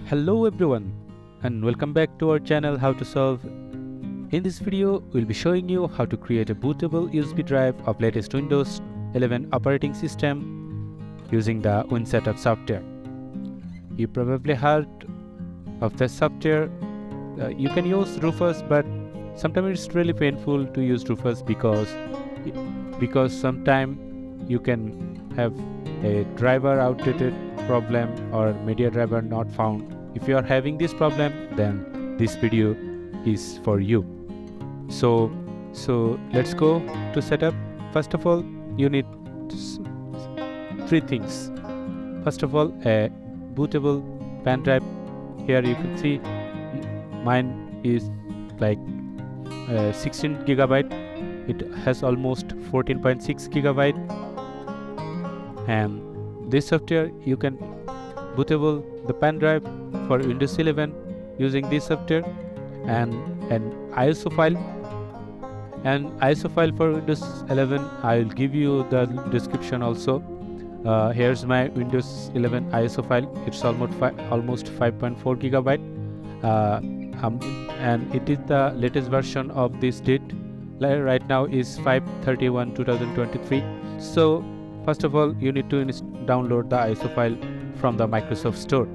Hello everyone and welcome back to our channel How to Solve. In this video, we'll be showing you how to create a bootable USB drive of latest Windows 11 operating system using the WinSetup software. You probably heard of this software. You can use Rufus, but sometimes it's really painful to use Rufus because sometimes you can have a driver outdated problem or media driver not found. If you are having this problem, then this video is for you. So let's go to setup. First of all, you need three things. First of all, a bootable pendrive. Here you can see mine is like 16 gigabyte. It has almost 14.6 gigabyte. And this software, you can bootable the pendrive for Windows 11 using this software, and an ISO file. And ISO file for Windows 11, I will give you the description also. Here's my Windows 11 ISO file. It's almost 5.4 gigabyte, and it is the latest version of this date. Right now is 5/31/2023. So first of all, you need to download the ISO file from the Microsoft Store.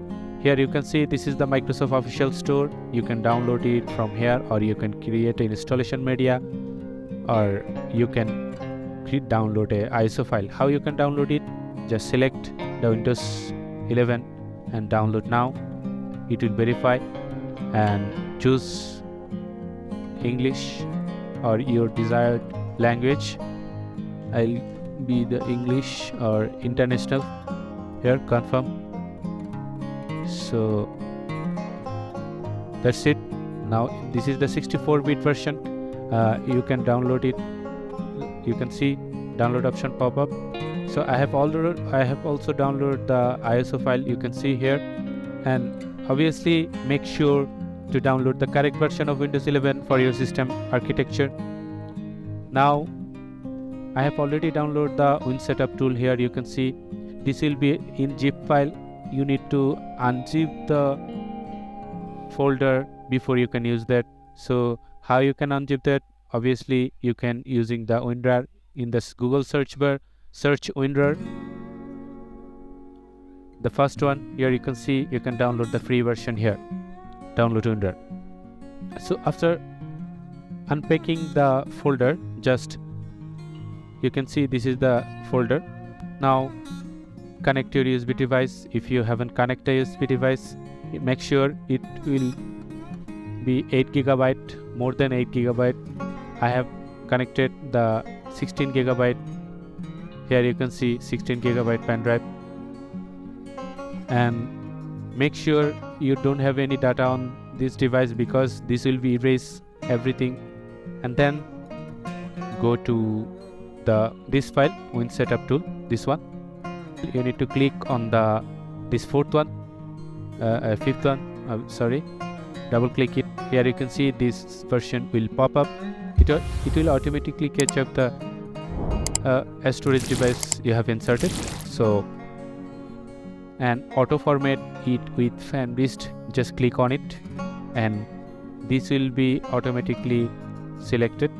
Here you can see this is the Microsoft official store. You can download it from here, or you can create an installation media, or you can download a ISO file. How you can download it? Just select the Windows 11 and download now. It will verify and choose English or your desired language. I'll be the English or international. Here, confirm. So that's it. Now this is the 64-bit version. You can download it. You can see download option pop up. So I have also downloaded the ISO file. You can see here, and obviously make sure to download the correct version of Windows 11 for your system architecture. Now I have already downloaded the WinSetup tool. Here you can see this will be in zip file. You need to unzip the folder before you can use that. So how you can unzip that? Obviously you can using the WinRAR. In this Google search bar, search WinRAR. The first one here you can see, you can download the free version here. Download WinRAR. So after unpacking the folder, just you can see this is the folder. Now connect your USB device. If you haven't connected a USB device, make sure it will be 8 gigabyte, more than 8 gigabyte. I have connected the 16 gigabyte. Here you can see 16 gigabyte pen drive. And make sure you don't have any data on this device, because this will be erase everything. And then go to this file, WinSetup tool, this one. You need to click on this fifth one, double click it. Here you can see this version will pop up. It will automatically catch up the storage device you have inserted. So, and auto format it with fan list, just click on it and this will be automatically selected.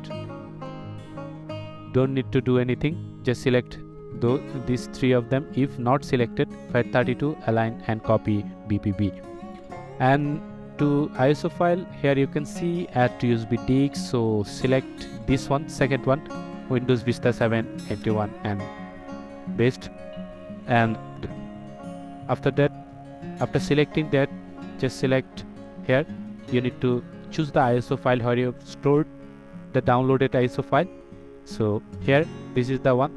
Don't need to do anything, just select these three of them. If not selected, FAT32, align and copy BPB. And to ISO file, here you can see add to USB disk. So select this one, second one, Windows Vista 7 81 and paste. And after that, after selecting that, just select here. You need to choose the ISO file where you have stored the downloaded ISO file. So here, this is the one,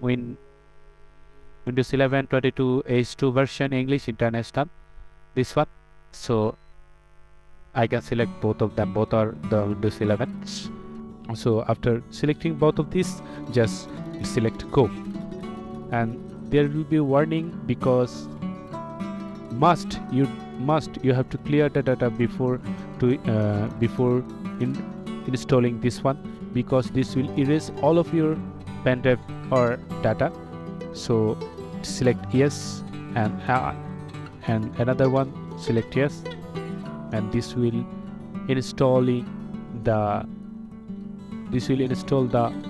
Windows 11 22 H2 version, English International, this one. So I can select both of them. Both are the Windows 11. So after selecting both of these, just select go, and there will be a warning, because you have to clear the data before installing this one, because this will erase all of your pen drive or data. So select yes, and another one, select yes, and this will install the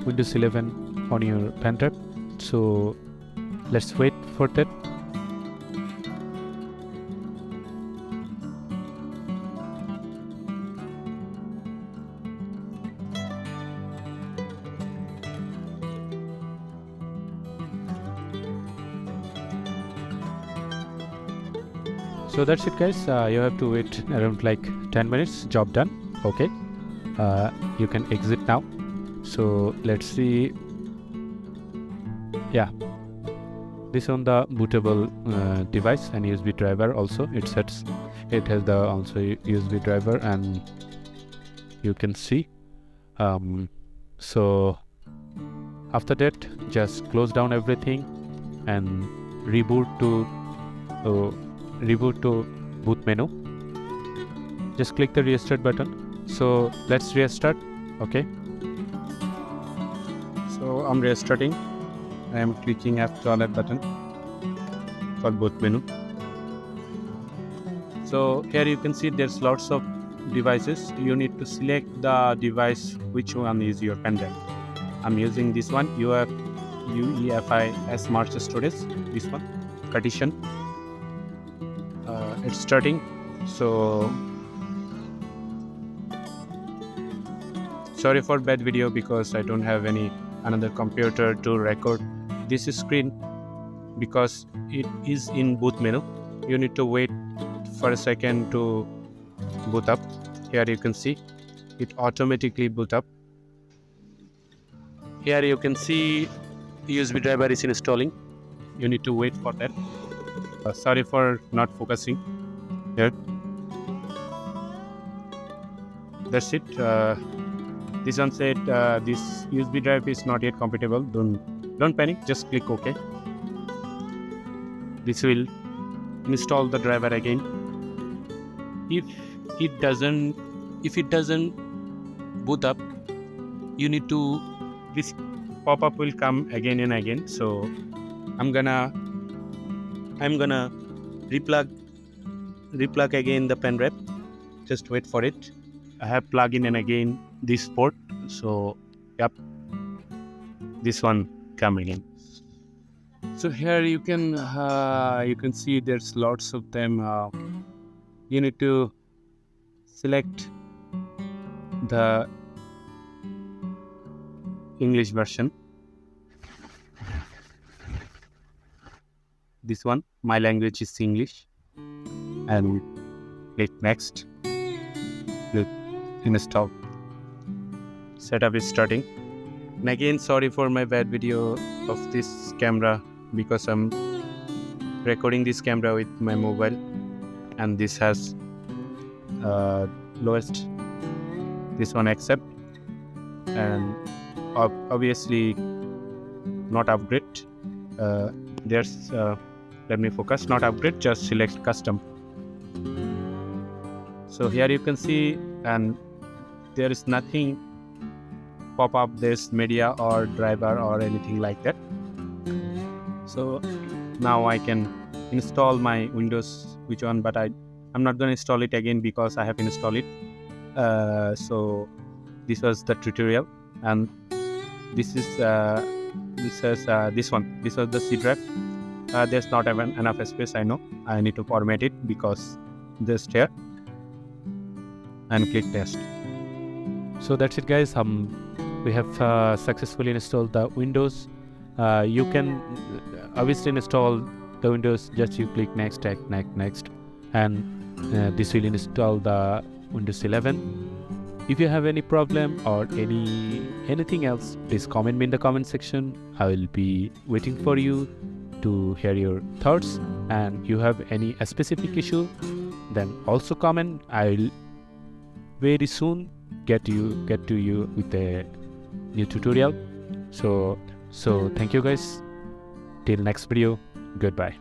Windows 11 on your pendrive. So let's wait for that. So that's it, guys. You have to wait around like 10 minutes. Job done. Okay, you can exit now. So let's see. Yeah, this on the bootable device and USB driver also. It has the also USB driver, and you can see. So after that, just close down everything and reboot to boot menu. Just click the restart button. So let's restart. Okay, so I'm restarting. I am clicking F12 button for boot menu. So here you can see there's lots of devices. You need to select the device which one is your pendrive. I'm using this one, UEFI Smart Storage, this one, Cartesian. It's starting. So sorry for bad video because I don't have another computer to record this screen because it is in boot menu. You need to wait for a second to boot up. Here you can see it automatically boot up. Here you can see USB driver is installing. You need to wait for that. Sorry for not focusing here. That's it. This one said this USB drive is not yet compatible. Don't panic. Just click OK. This will install the driver again. If it doesn't boot up, you need to, this pop-up will come again and again. So I'm gonna replug again the pendrive. Just wait for it. I have plugged in and again this port. So yep, this one come again. So here you can see there's lots of them. You need to select the English version. This one, my language is English, and click next. Click install. Setup is starting. And again, sorry for my bad video of this camera because I'm recording this camera with my mobile, and this has lowest. This one accept, and obviously not upgrade. There's let me focus, not upgrade, just select custom. So here you can see, and there is nothing pop up this media or driver or anything like that. So now I can install my Windows, which one, but I'm not going to install it again because I have installed it. So this was the tutorial, and this is this one. This was the C drive. There's not even enough space. I know. I need to format it because just here, and click test. So that's it, guys. We have successfully installed the Windows. You can obviously install the Windows. Just you click next, and this will install the Windows 11. If you have any problem or anything else, please comment me in the comment section. I will be waiting for you to hear your thoughts. And you have any specific issue, then also comment. I'll very soon get to you with a new tutorial. So thank you, guys. Till next video. Goodbye.